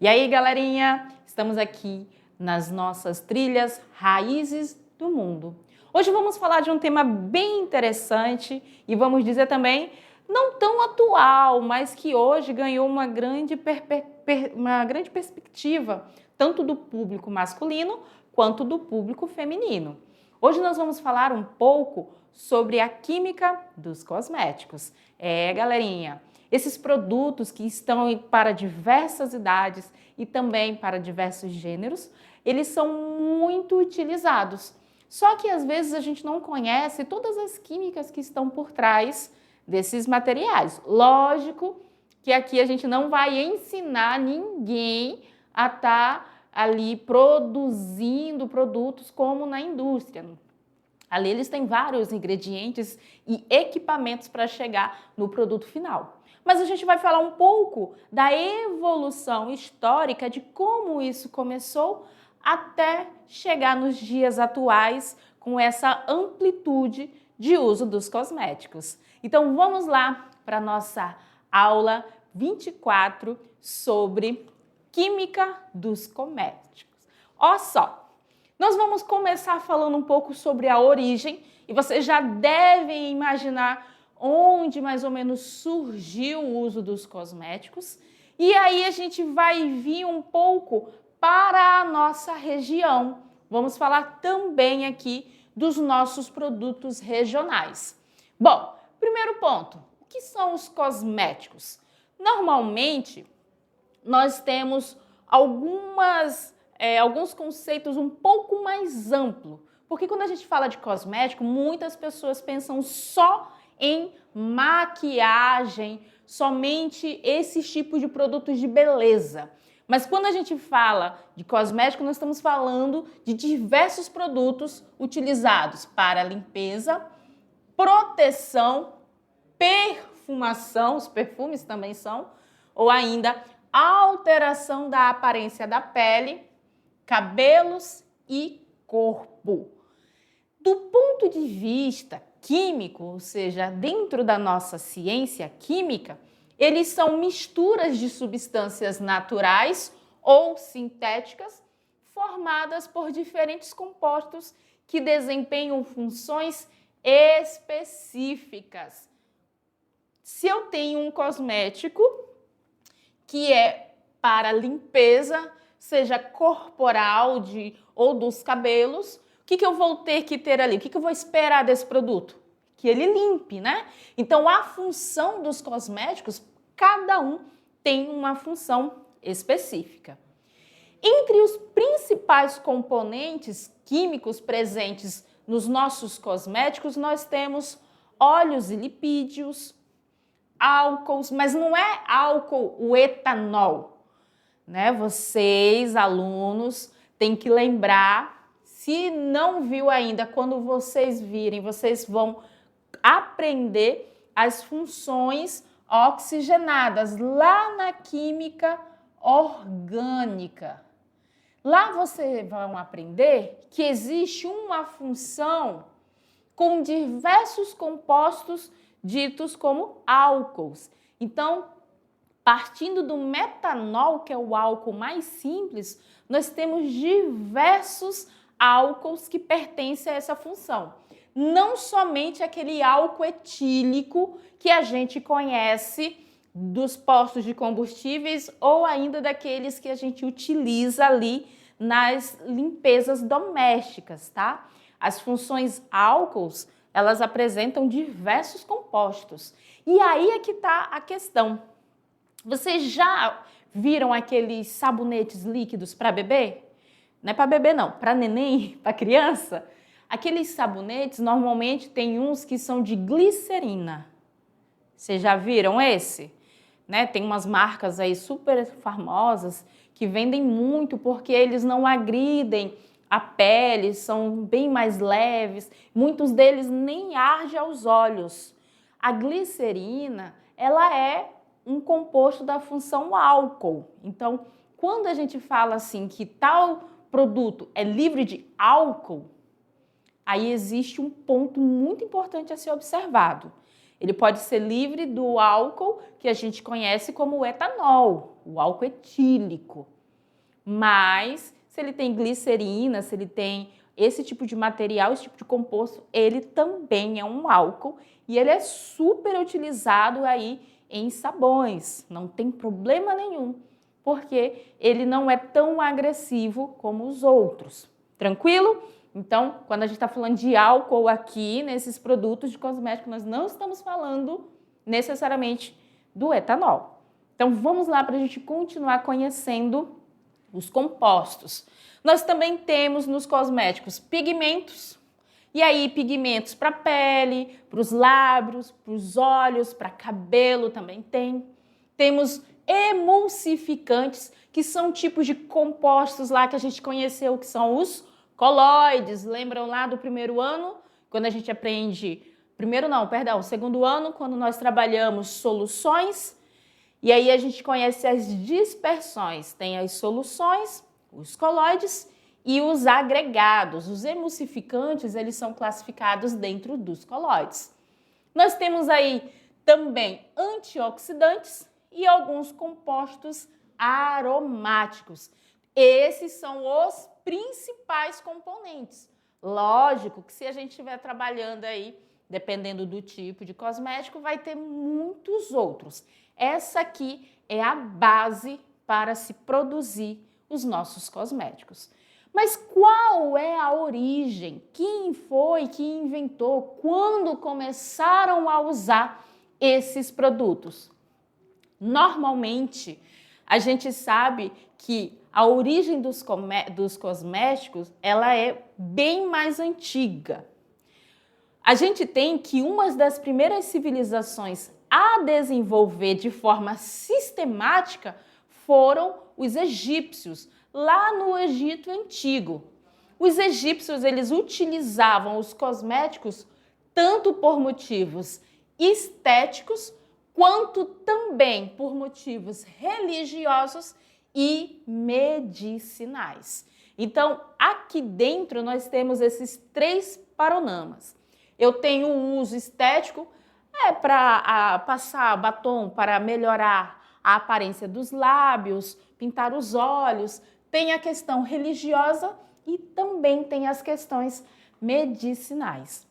E aí, galerinha, estamos aqui nas nossas trilhas Raízes do Mundo. Hoje vamos falar de um tema bem interessante e vamos dizer também não tão atual, mas que hoje ganhou uma grande perspectiva, tanto do público masculino quanto do público feminino. Hoje nós vamos falar um pouco sobre a química dos cosméticos. Galerinha, esses produtos que estão para diversas idades e também para diversos gêneros, eles são muito utilizados. Só que às vezes a gente não conhece todas as químicas que estão por trás desses materiais. Lógico que aqui a gente não vai ensinar ninguém a estar ali produzindo produtos como na indústria. Ali eles têm vários ingredientes e equipamentos para chegar no produto final. Mas a gente vai falar um pouco da evolução histórica de como isso começou até chegar nos dias atuais com essa amplitude de uso dos cosméticos. Então vamos lá para a nossa aula 24 sobre química dos cosméticos. Olha só, nós vamos começar falando um pouco sobre a origem e vocês já devem imaginar onde mais ou menos surgiu o uso dos cosméticos. E aí a gente vai vir um pouco para a nossa região. Vamos falar também aqui dos nossos produtos regionais. Bom, primeiro ponto, o que são os cosméticos? Normalmente, nós temos alguns conceitos um pouco mais amplos, porque quando a gente fala de cosmético, muitas pessoas pensam só em maquiagem, somente esses tipos de produtos de beleza. Mas quando a gente fala de cosmético, nós estamos falando de diversos produtos utilizados para limpeza, proteção, perfumação, os perfumes também são, ou ainda alteração da aparência da pele, cabelos e corpo. Do ponto de vista químico, ou seja, dentro da nossa ciência química, eles são misturas de substâncias naturais ou sintéticas formadas por diferentes compostos que desempenham funções específicas. Se eu tenho um cosmético que é para limpeza, seja corporal ou dos cabelos, o que eu vou ter que ter ali? O que eu vou esperar desse produto? Que ele limpe, né? Então, a função dos cosméticos, cada um tem uma função específica. Entre os principais componentes químicos presentes nos nossos cosméticos, nós temos óleos e lipídios, álcools, mas não é álcool, o etanol, né? Vocês, alunos, têm que lembrar. Se não viu ainda, quando vocês virem, vocês vão aprender as funções oxigenadas lá na química orgânica. Lá vocês vão aprender que existe uma função com diversos compostos ditos como álcools. Então, partindo do metanol, que é o álcool mais simples, nós temos diversos álcools que pertencem a essa função. Não somente aquele álcool etílico que a gente conhece dos postos de combustíveis ou ainda daqueles que a gente utiliza ali nas limpezas domésticas, tá? As funções álcools, elas apresentam diversos compostos. E aí é que tá a questão. Vocês já viram aqueles sabonetes líquidos para bebê? Não é para bebê não, para neném, para criança. Aqueles sabonetes normalmente tem uns que são de glicerina. Vocês já viram esse? Né? Tem umas marcas aí super famosas que vendem muito porque eles não agridem a pele, são bem mais leves. Muitos deles nem ardem aos olhos. A glicerina, ela é um composto da função álcool. Então, quando a gente fala assim que tal produto é livre de álcool, aí existe um ponto muito importante a ser observado. Ele pode ser livre do álcool que a gente conhece como o etanol, o álcool etílico. Mas se ele tem glicerina, se ele tem esse tipo de material, esse tipo de composto, ele também é um álcool e ele é super utilizado aí em sabões, não tem problema nenhum, porque ele não é tão agressivo como os outros. Tranquilo? Então, quando a gente está falando de álcool aqui, nesses produtos de cosméticos, nós não estamos falando necessariamente do etanol. Então, vamos lá para a gente continuar conhecendo os compostos. Nós também temos nos cosméticos pigmentos, e aí pigmentos para a pele, para os lábios, para os olhos, para cabelo também tem. Temos emulsificantes, que são tipos de compostos lá que a gente conheceu, que são os colóides. Lembram lá do primeiro ano, quando a gente aprende... segundo ano, quando nós trabalhamos soluções, e aí a gente conhece as dispersões. Tem as soluções, os colóides e os agregados. Os emulsificantes, eles são classificados dentro dos colóides. Nós temos aí também antioxidantes e alguns compostos aromáticos. Esses são os principais componentes. Lógico que se a gente estiver trabalhando aí, dependendo do tipo de cosmético, vai ter muitos outros. Essa aqui é a base para se produzir os nossos cosméticos. Mas qual é a origem? Quem foi que inventou? Quando começaram a usar esses produtos? Normalmente, a gente sabe que a origem dos cosméticos ela é bem mais antiga. A gente tem que uma das primeiras civilizações a desenvolver de forma sistemática foram os egípcios, lá no Egito Antigo. Os egípcios, eles utilizavam os cosméticos tanto por motivos estéticos, quanto também por motivos religiosos e medicinais. Então, aqui dentro nós temos esses três paronamas. Eu tenho o uso estético, para passar batom, para melhorar a aparência dos lábios, pintar os olhos. Tem a questão religiosa e também tem as questões medicinais.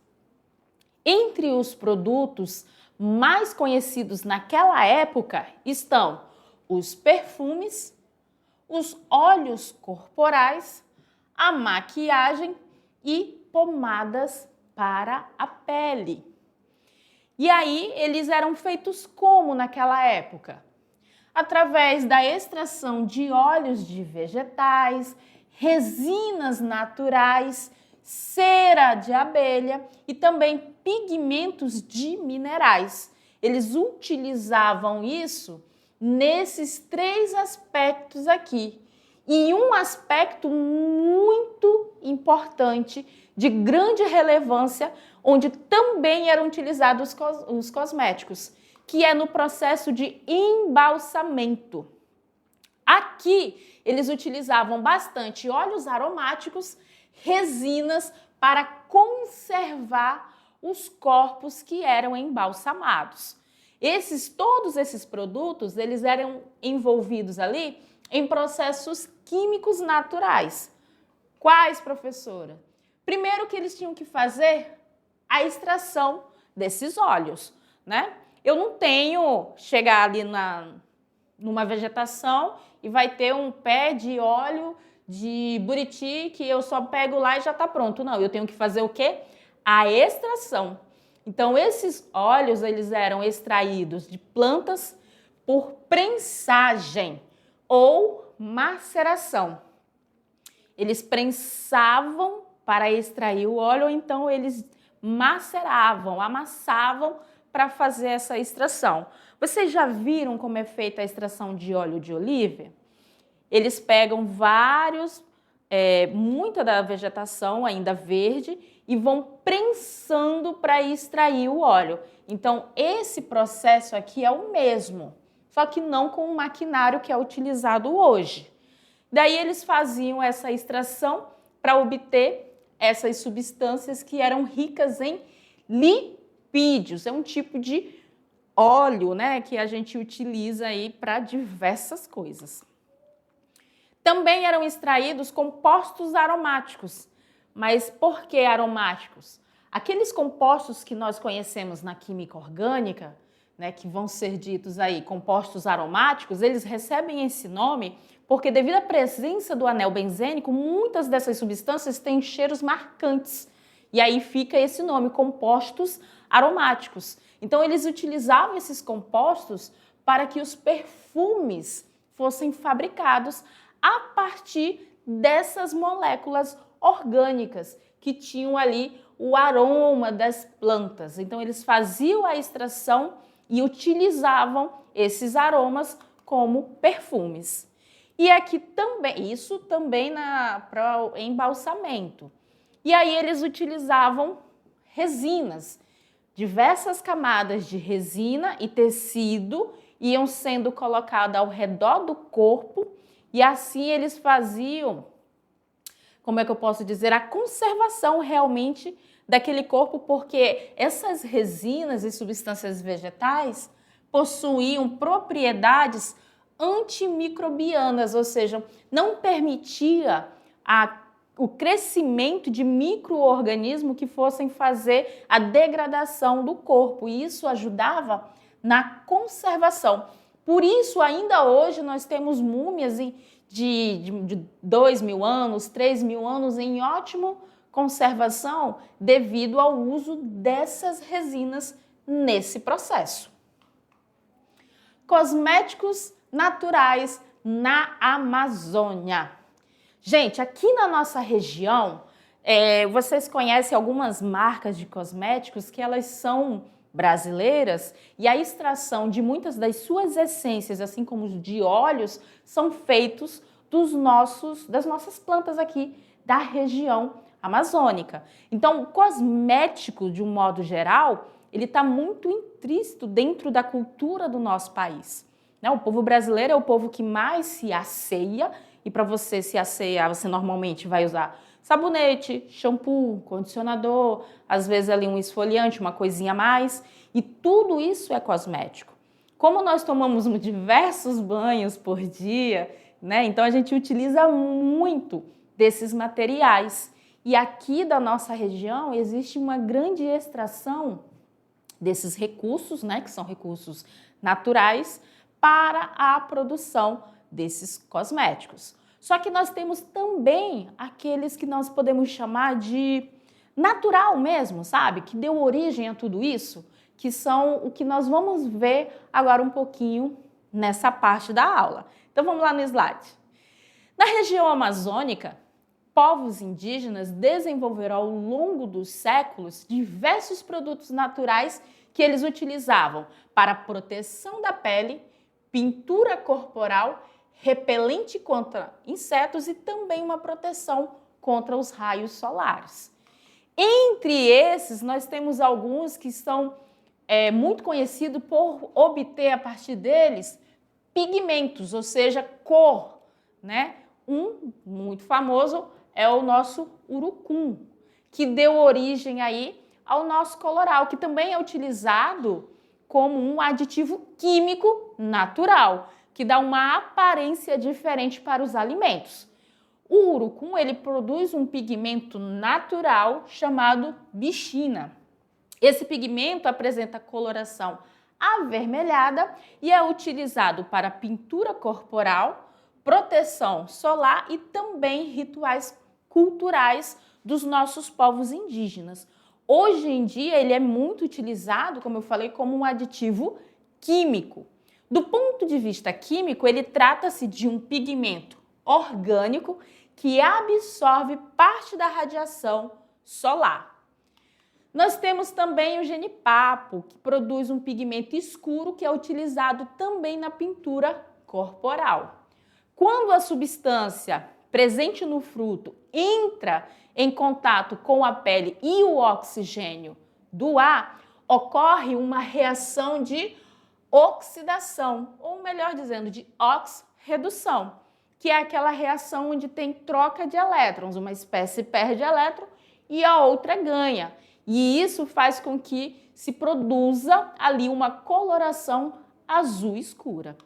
Entre os produtos mais conhecidos naquela época estão os perfumes, os óleos corporais, a maquiagem e pomadas para a pele. E aí eles eram feitos como naquela época? Através da extração de óleos de vegetais, resinas naturais, cera de abelha e também pigmentos de minerais. Eles utilizavam isso nesses três aspectos aqui. E um aspecto muito importante, de grande relevância, onde também eram utilizados os cosméticos, que é no processo de embalsamento. Aqui, eles utilizavam bastante óleos aromáticos, resinas, para conservar os corpos que eram embalsamados. Todos esses produtos, eles eram envolvidos ali em processos químicos naturais. Quais, professora? Primeiro que eles tinham que fazer a extração desses óleos, né? Eu não tenho chegar ali numa vegetação e vai ter um pé de óleo de buriti que eu só pego lá e já está pronto. Não, eu tenho que fazer o quê? A extração. Então, esses óleos, eles eram extraídos de plantas por prensagem ou maceração. Eles prensavam para extrair o óleo, ou então eles maceravam, amassavam para fazer essa extração. Vocês já viram como é feita a extração de óleo de oliva? Eles pegam muita da vegetação ainda verde e vão prensando para extrair o óleo. Então, esse processo aqui é o mesmo, só que não com o maquinário que é utilizado hoje. Daí eles faziam essa extração para obter essas substâncias que eram ricas em lipídios. É um tipo de óleo, né, que a gente utiliza aí para diversas coisas. Também eram extraídos compostos aromáticos. Mas por que aromáticos? Aqueles compostos que nós conhecemos na química orgânica, né, que vão ser ditos aí compostos aromáticos, eles recebem esse nome porque devido à presença do anel benzênico, muitas dessas substâncias têm cheiros marcantes. E aí fica esse nome, compostos aromáticos. Então eles utilizavam esses compostos para que os perfumes fossem fabricados a partir dessas moléculas orgânicas que tinham ali o aroma das plantas. Então eles faziam a extração e utilizavam esses aromas como perfumes. E aqui também, isso também para embalsamento. E aí eles utilizavam resinas. Diversas camadas de resina e tecido iam sendo colocadas ao redor do corpo e assim eles faziam, como é que eu posso dizer, a conservação realmente daquele corpo, porque essas resinas e substâncias vegetais possuíam propriedades antimicrobianas, ou seja, não permitia o crescimento de micro-organismos que fossem fazer a degradação do corpo, e isso ajudava na conservação. Por isso, ainda hoje, nós temos múmias de 2.000 anos, 3.000 anos em ótima conservação devido ao uso dessas resinas nesse processo. Cosméticos naturais na Amazônia. Gente, aqui na nossa região, vocês conhecem algumas marcas de cosméticos que elas são brasileiras e a extração de muitas das suas essências, assim como os de óleos, são feitos das nossas plantas aqui da região amazônica. Então, o cosmético, de um modo geral, ele está muito intrínseco dentro da cultura do nosso país. O povo brasileiro é o povo que mais se asseia, e para você se assear, você normalmente vai usar sabonete, shampoo, condicionador, às vezes ali um esfoliante, uma coisinha a mais, e tudo isso é cosmético. Como nós tomamos diversos banhos por dia, né, então a gente utiliza muito desses materiais. E aqui da nossa região existe uma grande extração desses recursos, né, que são recursos naturais, para a produção desses cosméticos. Só que nós temos também aqueles que nós podemos chamar de natural mesmo, sabe? Que deu origem a tudo isso, que são o que nós vamos ver agora um pouquinho nessa parte da aula. Então vamos lá no slide. Na região amazônica, povos indígenas desenvolveram ao longo dos séculos diversos produtos naturais que eles utilizavam para proteção da pele, pintura corporal, repelente contra insetos e também uma proteção contra os raios solares. Entre esses, nós temos alguns que são muito conhecidos por obter a partir deles pigmentos, ou seja, cor, né? Um muito famoso é o nosso urucum, que deu origem aí ao nosso coloral, que também é utilizado como um aditivo químico natural, que dá uma aparência diferente para os alimentos. O urucum, ele produz um pigmento natural chamado bichina. Esse pigmento apresenta coloração avermelhada e é utilizado para pintura corporal, proteção solar e também rituais culturais dos nossos povos indígenas. Hoje em dia, ele é muito utilizado, como eu falei, como um aditivo químico. Do ponto de vista químico, ele trata-se de um pigmento orgânico que absorve parte da radiação solar. Nós temos também o genipapo, que produz um pigmento escuro que é utilizado também na pintura corporal. Quando a substância presente no fruto entra em contato com a pele e o oxigênio do ar, ocorre uma reação de oxidação, ou melhor dizendo, de oxirredução, que é aquela reação onde tem troca de elétrons, uma espécie perde elétron e a outra ganha. E isso faz com que se produza ali uma coloração azul escura.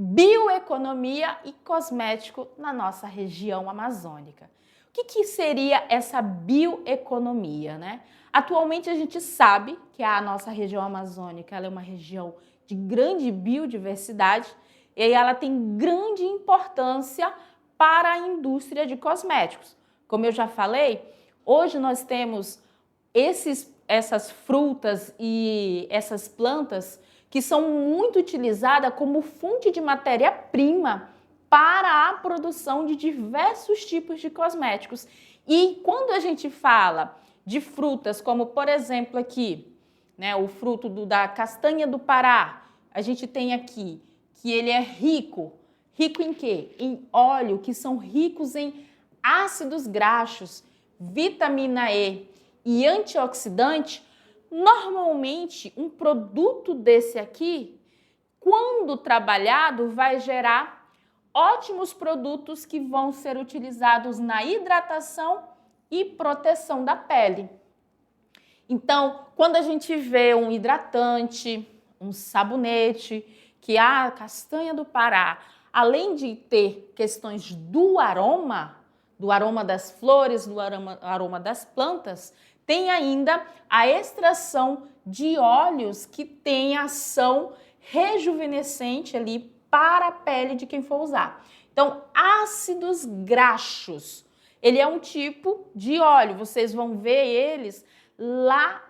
bioeconomia e cosmético na nossa região amazônica. O que seria essa bioeconomia, né? Atualmente a gente sabe que a nossa região amazônica ela é uma região de grande biodiversidade e aí ela tem grande importância para a indústria de cosméticos. Como eu já falei, hoje nós temos essas frutas e essas plantas que são muito utilizadas como fonte de matéria-prima para a produção de diversos tipos de cosméticos. E quando a gente fala de frutas, como por exemplo aqui, né, o fruto da castanha do Pará, a gente tem aqui que ele é rico. Rico em quê? Em óleo, que são ricos em ácidos graxos, vitamina E e antioxidante. Normalmente, um produto desse aqui, quando trabalhado, vai gerar ótimos produtos que vão ser utilizados na hidratação e proteção da pele. Então, quando a gente vê um hidratante, um sabonete, que a castanha do Pará, além de ter questões do aroma das flores, do aroma das plantas, tem ainda a extração de óleos que tem ação rejuvenescente ali para a pele de quem for usar. Então, ácidos graxos, ele é um tipo de óleo, vocês vão ver eles lá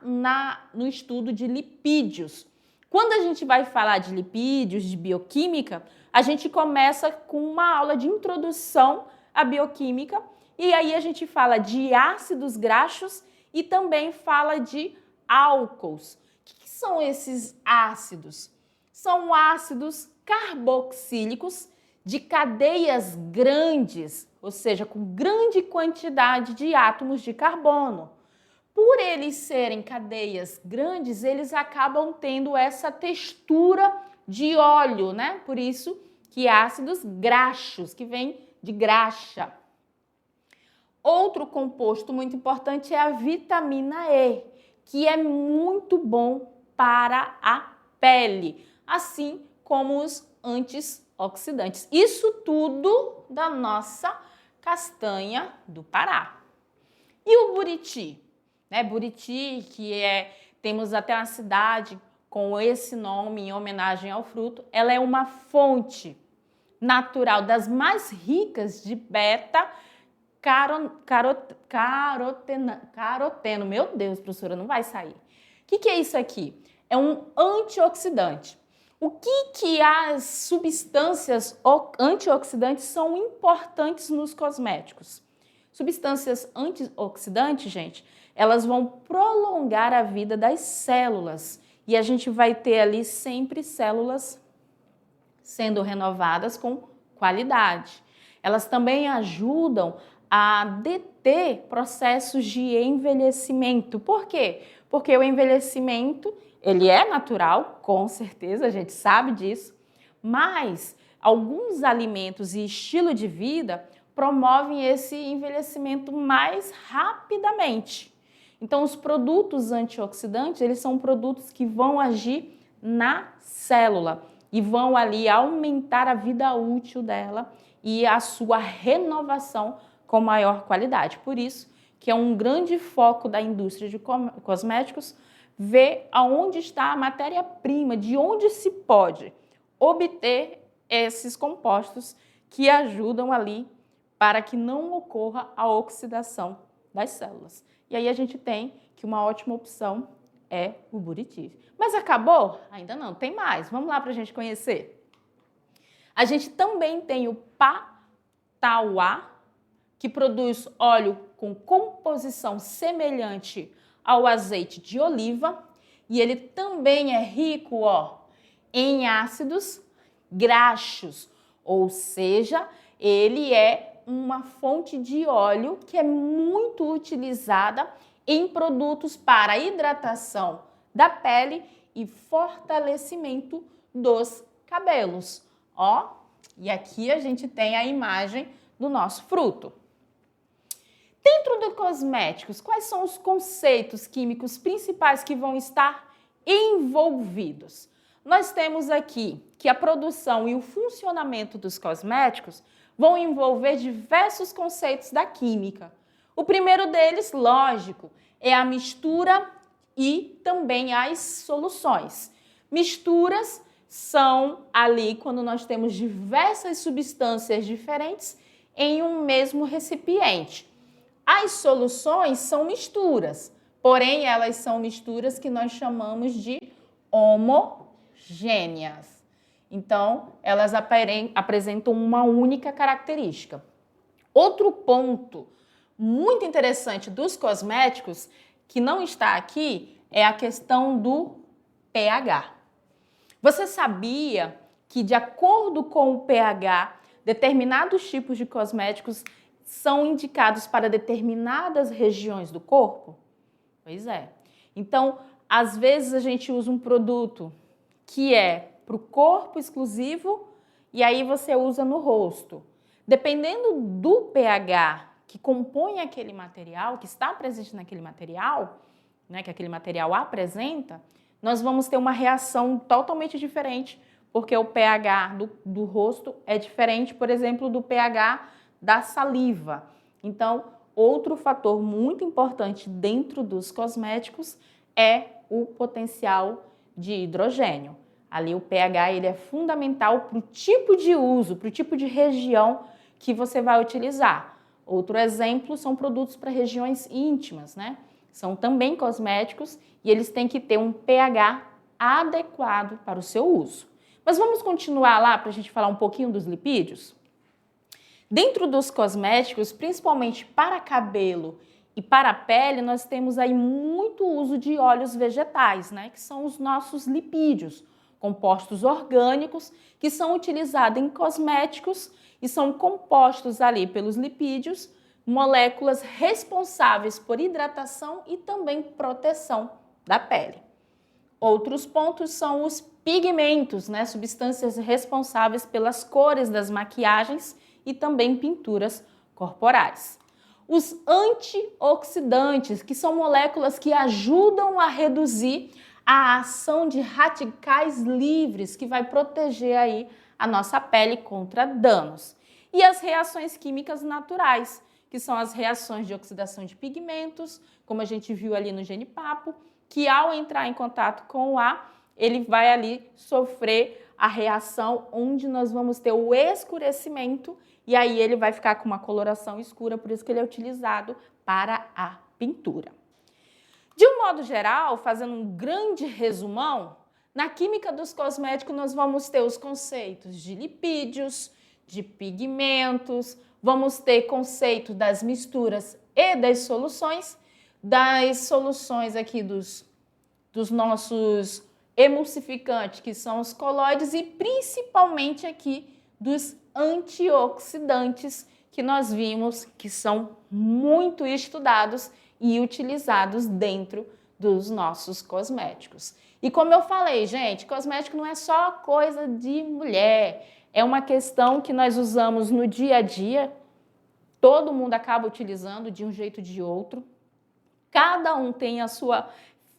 no estudo de lipídios. Quando a gente vai falar de lipídios, de bioquímica, a gente começa com uma aula de introdução à bioquímica e aí a gente fala de ácidos graxos e também fala de álcools. O que são esses ácidos? São ácidos carboxílicos de cadeias grandes, ou seja, com grande quantidade de átomos de carbono. Por eles serem cadeias grandes, eles acabam tendo essa textura de óleo, né? Por isso que ácidos graxos, que vem de graxa. Outro composto muito importante é a vitamina E, que é muito bom para a pele, assim como os antioxidantes. Isso tudo da nossa castanha do Pará. E o Buriti? Né? Buriti, temos até uma cidade com esse nome em homenagem ao fruto, ela é uma fonte natural das mais ricas de beta-caroteno. Meu Deus, professora, não vai sair. O que é isso aqui? É um antioxidante. O que as substâncias antioxidantes são importantes nos cosméticos? Substâncias antioxidantes, gente, elas vão prolongar a vida das células e a gente vai ter ali sempre células sendo renovadas com qualidade. Elas também ajudam a deter processos de envelhecimento. Por quê? Porque o envelhecimento, ele é natural, com certeza, a gente sabe disso, mas alguns alimentos e estilo de vida promovem esse envelhecimento mais rapidamente. Então, os produtos antioxidantes, eles são produtos que vão agir na célula e vão ali aumentar a vida útil dela e a sua renovação com maior qualidade. Por isso que é um grande foco da indústria de cosméticos ver aonde está a matéria-prima, de onde se pode obter esses compostos que ajudam ali para que não ocorra a oxidação das células. E aí a gente tem que uma ótima opção é o Buriti. Mas acabou? Ainda não, tem mais. Vamos lá para a gente conhecer. A gente também tem o Patauá, que produz óleo com composição semelhante ao azeite de oliva e ele também é rico em ácidos graxos, ou seja, ele é uma fonte de óleo que é muito utilizada em produtos para hidratação da pele e fortalecimento dos cabelos. E aqui a gente tem a imagem do nosso fruto. Dentro dos cosméticos, quais são os conceitos químicos principais que vão estar envolvidos? Nós temos aqui que a produção e o funcionamento dos cosméticos vão envolver diversos conceitos da química. O primeiro deles, lógico, é a mistura e também as soluções. Misturas são ali quando nós temos diversas substâncias diferentes em um mesmo recipiente. As soluções são misturas, porém elas são misturas que nós chamamos de homogêneas. Então, elas apresentam uma única característica. Outro ponto muito interessante dos cosméticos, que não está aqui, é a questão do pH. Você sabia que, de acordo com o pH, determinados tipos de cosméticos são indicados para determinadas regiões do corpo? Pois é. Então, às vezes a gente usa um produto que é para o corpo exclusivo e aí você usa no rosto. Dependendo do pH que compõe aquele material, que está presente naquele material, né, que aquele material apresenta, nós vamos ter uma reação totalmente diferente, porque o pH do rosto é diferente, por exemplo, do pH da saliva. Então, outro fator muito importante dentro dos cosméticos é o potencial de hidrogênio. Ali o pH ele é fundamental para o tipo de uso, para o tipo de região que você vai utilizar. Outro exemplo são produtos para regiões íntimas, né? São também cosméticos e eles têm que ter um pH adequado para o seu uso. Mas vamos continuar lá para a gente falar um pouquinho dos lipídios? Dentro dos cosméticos, principalmente para cabelo e para a pele, nós temos aí muito uso de óleos vegetais, né? Que são os nossos lipídios, compostos orgânicos que são utilizados em cosméticos e são compostos ali pelos lipídios, moléculas responsáveis por hidratação e também proteção da pele. Outros pontos são os pigmentos, né? Substâncias responsáveis pelas cores das maquiagens e também pinturas corporais. Os antioxidantes, que são moléculas que ajudam a reduzir a ação de radicais livres, que vai proteger aí a nossa pele contra danos. E as reações químicas naturais, que são as reações de oxidação de pigmentos, como a gente viu ali no genipapo, que ao entrar em contato com o ar, ele vai ali sofrer a reação onde nós vamos ter o escurecimento e aí ele vai ficar com uma coloração escura, por isso que ele é utilizado para a pintura. De um modo geral, fazendo um grande resumão, na química dos cosméticos nós vamos ter os conceitos de lipídios, de pigmentos, vamos ter conceito das misturas e das soluções aqui dos nossos emulsificantes, que são os colóides, e principalmente aqui dos antioxidantes, que nós vimos que são muito estudados e utilizados dentro dos nossos cosméticos. E como eu falei, gente, cosmético não é só coisa de mulher, é uma questão que nós usamos no dia a dia, todo mundo acaba utilizando de um jeito ou de outro, cada um tem a sua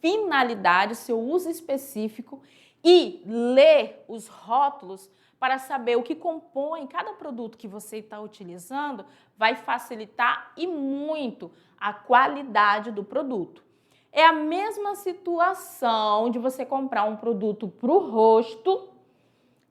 finalidade, o seu uso específico, e ler os rótulos para saber o que compõe cada produto que você está utilizando vai facilitar e muito a qualidade do produto. É a mesma situação de você comprar um produto para o rosto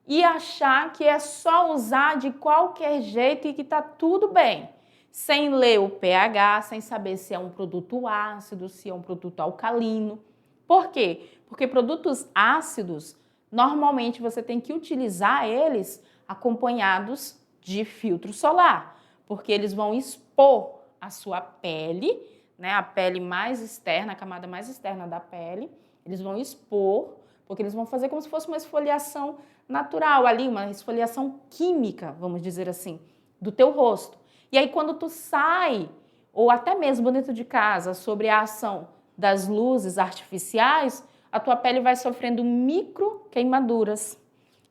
e achar que é só usar de qualquer jeito e que está tudo bem, sem ler o pH, sem saber se é um produto ácido, se é um produto alcalino. Por quê? Porque produtos ácidos, normalmente você tem que utilizar eles acompanhados de filtro solar, porque eles vão expor a sua pele, né, a pele mais externa, a camada mais externa da pele, eles vão expor, porque eles vão fazer como se fosse uma esfoliação natural ali, uma esfoliação química, vamos dizer assim, do teu rosto. E aí quando tu sai, ou até mesmo dentro de casa, sobre a ação das luzes artificiais, a tua pele vai sofrendo micro queimaduras.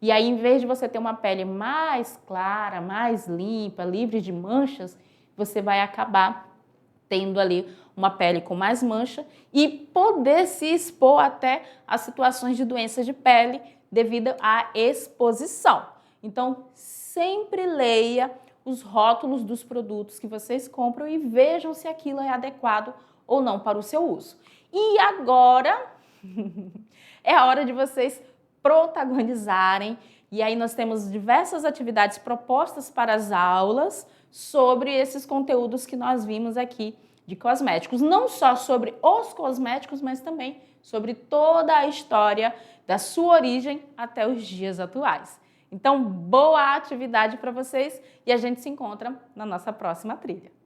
E aí, em vez de você ter uma pele mais clara, mais limpa, livre de manchas, você vai acabar tendo ali uma pele com mais mancha e poder se expor até a situações de doença de pele devido à exposição. Então, sempre leia os rótulos dos produtos que vocês compram e vejam se aquilo é adequado ou não para o seu uso. E agora é a hora de vocês protagonizarem, e aí nós temos diversas atividades propostas para as aulas sobre esses conteúdos que nós vimos aqui de cosméticos. Não só sobre os cosméticos, mas também sobre toda a história da sua origem até os dias atuais. Então, boa atividade para vocês e a gente se encontra na nossa próxima trilha.